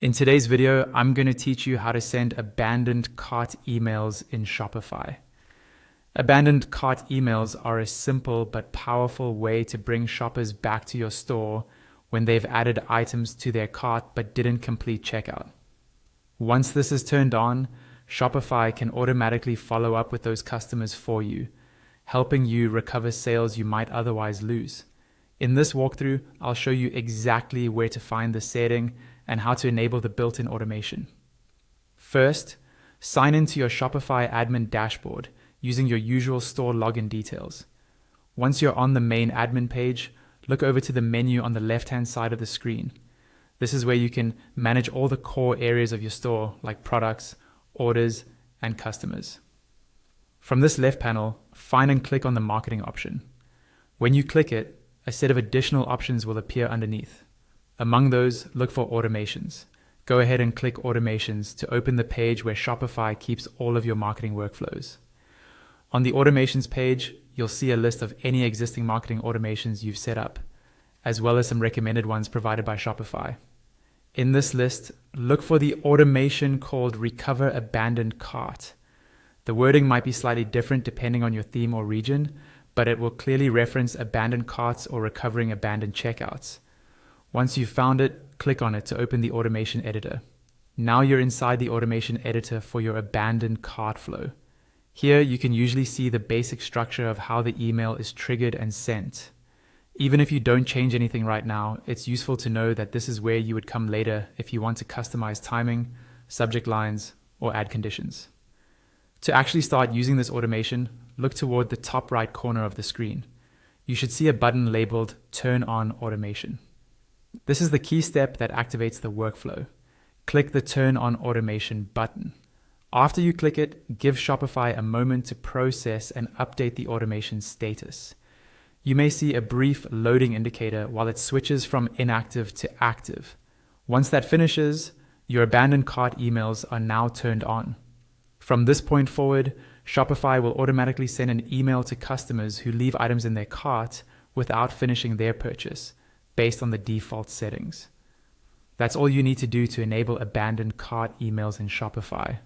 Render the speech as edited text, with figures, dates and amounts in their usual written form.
In today's video, I'm going to teach you how to send abandoned cart emails in Shopify. Abandoned cart emails are a simple but powerful way to bring shoppers back to your store when they've added items to their cart but didn't complete checkout. Once this is turned on, Shopify can automatically follow up with those customers for you, helping you recover sales you might otherwise lose. In this walkthrough, I'll show you exactly where to find the setting and how to enable the built-in automation. First, sign into your Shopify admin dashboard using your usual store login details. Once you're on the main admin page, look over to the menu on the left-hand side of the screen. This is where you can manage all the core areas of your store like products, orders, and customers. From this left panel, find and click on the marketing option. When you click it, a set of additional options will appear underneath. Among those, look for automations. Go ahead and click automations to open the page where Shopify keeps all of your marketing workflows. On the automations page, you'll see a list of any existing marketing automations you've set up, as well as some recommended ones provided by Shopify. In this list, look for the automation called Recover Abandoned Cart. The wording might be slightly different depending on your theme or region, but it will clearly reference abandoned carts or recovering abandoned checkouts. Once you've found it, click on it to open the automation editor. Now you're inside the automation editor for your abandoned cart flow. Here you can usually see the basic structure of how the email is triggered and sent. Even if you don't change anything right now, it's useful to know that this is where you would come later if you want to customize timing, subject lines, or add conditions. To actually start using this automation, look toward the top right corner of the screen. You should see a button labeled Turn on Automation. This is the key step that activates the workflow. Click the Turn on Automation button. After you click it, give Shopify a moment to process and update the automation status. You may see a brief loading indicator while it switches from inactive to active. Once that finishes, your abandoned cart emails are now turned on. From this point forward, Shopify will automatically send an email to customers who leave items in their cart without finishing their purchase, based on the default settings. That's all you need to do to enable abandoned cart emails in Shopify.